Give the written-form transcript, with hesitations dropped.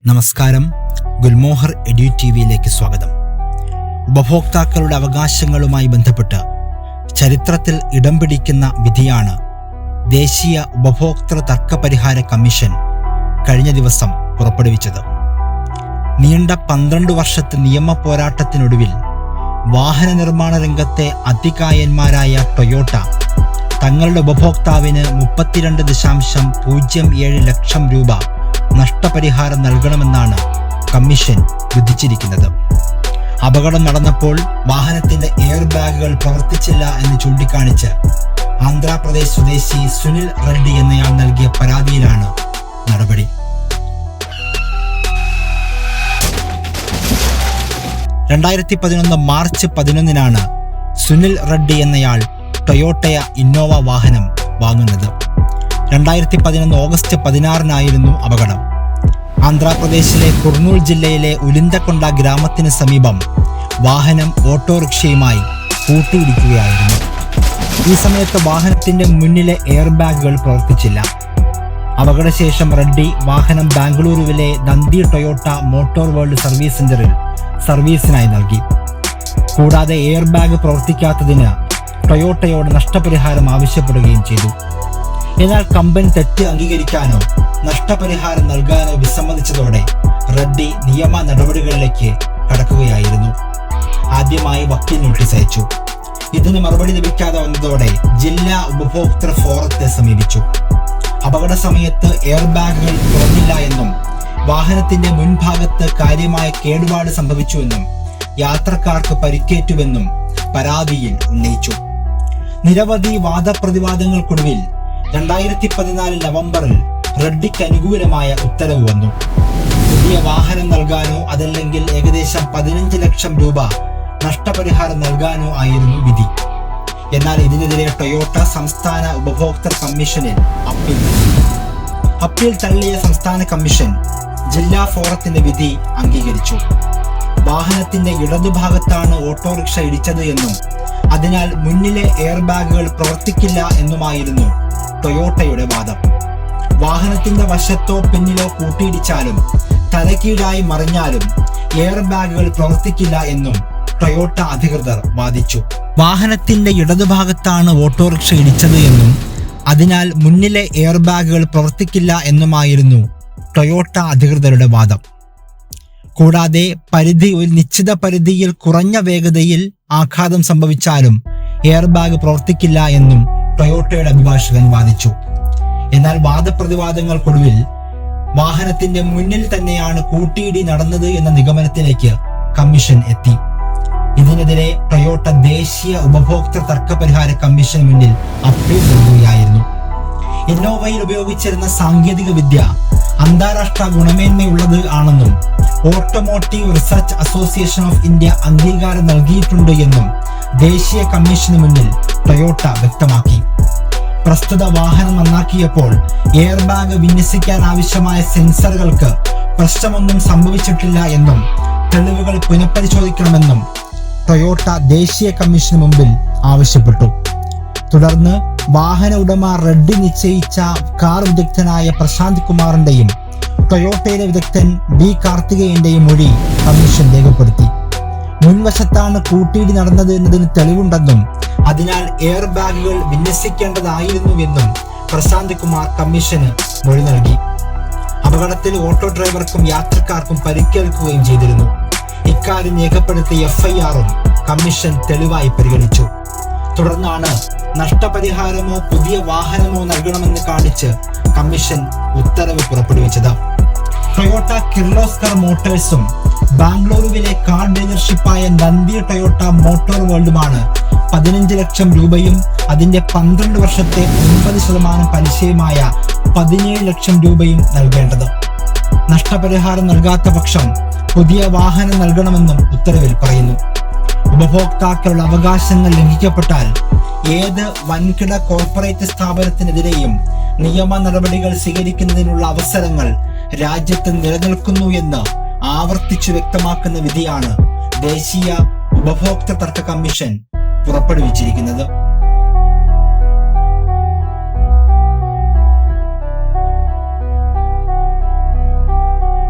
നമസ്കാരം, ഗുൽമോഹർ എഡ്യൂ ടിവിയിലേക്ക് സ്വാഗതം. ഉപഭോക്താക്കളുടെ അവകാശങ്ങളുമായി ബന്ധപ്പെട്ട് ചരിത്രത്തിൽ ഇടം പിടിക്കുന്ന വിധിയാണ് ദേശീയ ഉപഭോക്തൃ തർക്ക പരിഹാര കമ്മീഷൻ കഴിഞ്ഞ ദിവസം പുറപ്പെടുവിച്ചത്. നീണ്ട 12 വർഷത്തെ നിയമ പോരാട്ടത്തിനൊടുവിൽ വാഹന നിർമ്മാണ രംഗത്തെ അതികായന്മാരായ ടൊയോട്ട തങ്ങളുടെ ഉപഭോക്താവിന് 32.07 ലക്ഷം രൂപ നഷ്ടപരിഹാരം നൽകണമെന്നാണ് കമ്മീഷൻ വിധിച്ചിരിക്കുന്നത്. അപകടം നടന്നപ്പോൾ വാഹനത്തിന്റെ എയർ ബാഗുകൾ പ്രവർത്തിച്ചില്ല എന്ന് ചൂണ്ടിക്കാണിച്ച് ആന്ധ്രാപ്രദേശ് സ്വദേശി സുനിൽ റെഡ്ഡി എന്നയാൾ നൽകിയ പരാതിയിലാണ് നടപടി. 2011 മാർച്ച് 11 സുനിൽ റെഡ്ഡി എന്നയാൾ ടൊയോട്ട ഇന്നോവ വാഹനം വാങ്ങുന്നത്. 2011 ഓഗസ്റ്റ് 16 അപകടം. ആന്ധ്രാപ്രദേശിലെ കുർണൂൽ ജില്ലയിലെ ഉലിന്തക്കൊണ്ട ഗ്രാമത്തിന് സമീപം വാഹനം ഓട്ടോറിക്ഷയുമായി കൂട്ടിയിടിക്കുകയായിരുന്നു. ഈ സമയത്ത് വാഹനത്തിന്റെ മുന്നിലെ എയർ ബാഗുകൾ പ്രവർത്തിച്ചില്ല. അപകടശേഷം റെഡ്ഡി വാഹനം ബാംഗ്ലൂരുവിലെ നന്ദി ടൊയോട്ട മോട്ടോർ വേൾഡ് സർവീസ് സെന്ററിൽ സർവീസിനായി നൽകി. കൂടാതെ എയർ ബാഗ് പ്രവർത്തിക്കാത്തതിന് ടൊയോട്ടയോട് നഷ്ടപരിഹാരം ആവശ്യപ്പെടുകയും ചെയ്തു. എന്നാൽ കമ്പനി തെറ്റ് അംഗീകരിക്കാനോ നഷ്ടപരിഹാരം നൽകാനോ വിസമ്മതിച്ചതോടെ റെഡ്ഡി നിയമ നടപടികളിലേക്ക് കടക്കുകയായിരുന്നു. ആദ്യമായി വക്കീൽ നോട്ടീസ് അയച്ചു. ഇതിന് മറുപടി ലഭിക്കാതെ വന്നതോടെ ജില്ലാ ഉപഭോക്തൃ ഫോറത്തെ സമീപിച്ചു. അപകട സമയത്ത് എയർ ബാഗുകൾ തുറന്നില്ല എന്നും വാഹനത്തിന്റെ മുൻഭാഗത്ത് കാര്യമായ കേടുപാട് സംഭവിച്ചുവെന്നും യാത്രക്കാർക്ക് പരിക്കേറ്റുവെന്നും പരാതിയിൽ ഉന്നയിച്ചു. നിരവധി വാദപ്രതിവാദങ്ങൾക്കൊടുവിൽ 2014 നവംബറിൽ റെഡ്ഡിക്ക് അനുകൂലമായ ഉത്തരവ് വന്നു. പുതിയ വാഹനം നൽകാനോ അതല്ലെങ്കിൽ ഏകദേശം 15 ലക്ഷം രൂപ നഷ്ടപരിഹാരം നൽകാനോ ആയിരുന്നു വിധി. എന്നാൽ ഇതിനെതിരെ ടൊയോട്ട സംസ്ഥാന ഉപഭോക്തൃ കമ്മീഷനിൽ അപ്പീൽ നൽകി. അപ്പീൽ തള്ളിയ സംസ്ഥാന കമ്മീഷൻ ജില്ലാ ഫോറത്തിന്റെ വിധി അംഗീകരിച്ചു. വാഹനത്തിന്റെ ഇടതുഭാഗത്താണ് ഓട്ടോറിക്ഷ ഇടിച്ചത് എന്നും അതിനാൽ മുന്നിലെ എയർ ബാഗുകൾ പ്രവർത്തിക്കില്ല എന്നുമായിരുന്നു ടൊയോട്ടയുടെ വാദം. വാഹനത്തിന്റെ വശത്തോ പിന്നിലോ കൂട്ടിയിടിച്ചാലും തലകീഴായി മറിഞ്ഞാലും എയർ ബാഗുകൾ പ്രവർത്തിക്കില്ല എന്നും ടൊയോട്ട അധികൃതർ വാദിച്ചു. വാഹനത്തിന്റെ ഇടതുഭാഗത്താണ് ഓട്ടോറിക്ഷ ഇടിച്ചത് എന്നും അതിനാൽ മുന്നിലെ എയർ ബാഗുകൾ പ്രവർത്തിക്കില്ല എന്നുമായിരുന്നു ടൊയോട്ട അധികൃതരുടെ വാദം. കൂടാതെ ഒരു നിശ്ചിത പരിധിയിൽ കുറഞ്ഞ വേഗതയിൽ ആഘാതം സംഭവിച്ചാലും എയർ ബാഗ് പ്രവർത്തിക്കില്ല എന്നും ടൊയോട്ടയുടെ അഭിഭാഷകൻ വാദിച്ചു. എന്നാൽ വാദപ്രതിവാദങ്ങൾക്കൊടുവിൽ വാഹനത്തിന്റെ മുന്നിൽ തന്നെയാണ് കൂട്ടിയിടി നടന്നത് എന്ന നിഗമനത്തിലേക്ക് കമ്മീഷൻ എത്തി. ഇതിനെതിരെ ടൊയോട്ട ദേശീയ ഉപഭോക്തൃ തർക്ക പരിഹാര കമ്മീഷന് മുന്നിൽ അപ്പീൽ നൽകുകയായിരുന്നു. ഇന്നോവയിൽ ഉപയോഗിച്ചിരുന്ന സാങ്കേതിക വിദ്യ അന്താരാഷ്ട്ര ഗുണമേന്മയുള്ളത് ആണെന്നും automotive research association of India അംഗീകാരം നൽകിയിട്ടുണ്ട് എന്നും ദേശീയ കമ്മീഷന് മുന്നിൽ ടൊയോട്ട വ്യക്തമാക്കി. പ്രസ്തുത വാഹനം നന്നാക്കിയപ്പോൾ എയർ ബാഗ് വിന്യസിക്കാൻ ആവശ്യമായ സെൻസറുകൾക്ക് പ്രശ്നമൊന്നും സംഭവിച്ചിട്ടില്ല എന്നും തെളിവുകൾ പുനഃപരിശോധിക്കണമെന്നും ടൊയോട്ട ദേശീയ കമ്മീഷന് മുമ്പിൽ ആവശ്യപ്പെട്ടു. തുടർന്ന് വാഹന ഉടമ റെഡ്ഡി നിശ്ചയിച്ച കാർ വിദഗ്ധനായ പ്രശാന്ത് കുമാറിന്റെയും ടൊയോട്ടയിലെ വിദഗ്ധൻ ബി കാർത്തികേയന്റെയും മൊഴി കമ്മീഷൻ രേഖപ്പെടുത്തി. മുൻവശത്താണ് കൂട്ടിയിടി നടന്നത് എന്നതിന് തെളിവുണ്ടെന്നും അതിനാൽ എയർ ബാഗുകൾ വിന്യസിക്കേണ്ടതായിരുന്നുവെന്നും പ്രശാന്ത് കുമാർ കമ്മീഷന് മൊഴി നൽകി. അപകടത്തിൽ ഓട്ടോ ഡ്രൈവർക്കും യാത്രക്കാർക്കും പരിക്കേൽക്കുകയും ചെയ്തിരുന്നു. ഇക്കാര്യം രേഖപ്പെടുത്തിയ FIR-ഉം കമ്മീഷൻ തെളിവായി പരിഗണിച്ചു. തുടർന്നാണ് നഷ്ടപരിഹാരമോ പുതിയ വാഹനമോ നൽകണമെന്ന് കാണിച്ച് കമ്മീഷൻ ഉത്തരവ് പുറപ്പെടുവിച്ചത്. ടൊയോട്ട കിർലോസ്കർ മോട്ടോഴ്സും ബാംഗ്ലൂരുവിലെ കാർ ഡീലർഷിപ്പായ നന്ദി ടൊയോട്ട മോട്ടോർ വേൾഡുമാണ് 15 ലക്ഷം രൂപയും അതിന്റെ 12 വർഷത്തെ 9% പലിശയുമായ 17 ലക്ഷം രൂപയും നൽകേണ്ടത്. നഷ്ടപരിഹാരം നൽകാത്ത പക്ഷം പുതിയ വാഹനം നൽകണമെന്നും ഉത്തരവിൽ പറയുന്നു. ഉപഭോക്താക്കളുടെ അവകാശങ്ങൾ ലംഘിക്കപ്പെട്ടാൽ ഏത് വൻകിട കോർപ്പറേറ്റ് സ്ഥാപനത്തിനെതിരെയും നിയമ നടപടികൾ സ്വീകരിക്കുന്നതിനുള്ള അവസരങ്ങൾ രാജ്യത്ത് നിലനിൽക്കുന്നു എന്ന് ആവർത്തിച്ചു വ്യക്തമാക്കുന്ന വിധിയാണ് ദേശീയ ഉപഭോക്തൃ തർക്ക കമ്മീഷൻ പുറപ്പെടുവിച്ചിരിക്കുന്നത്.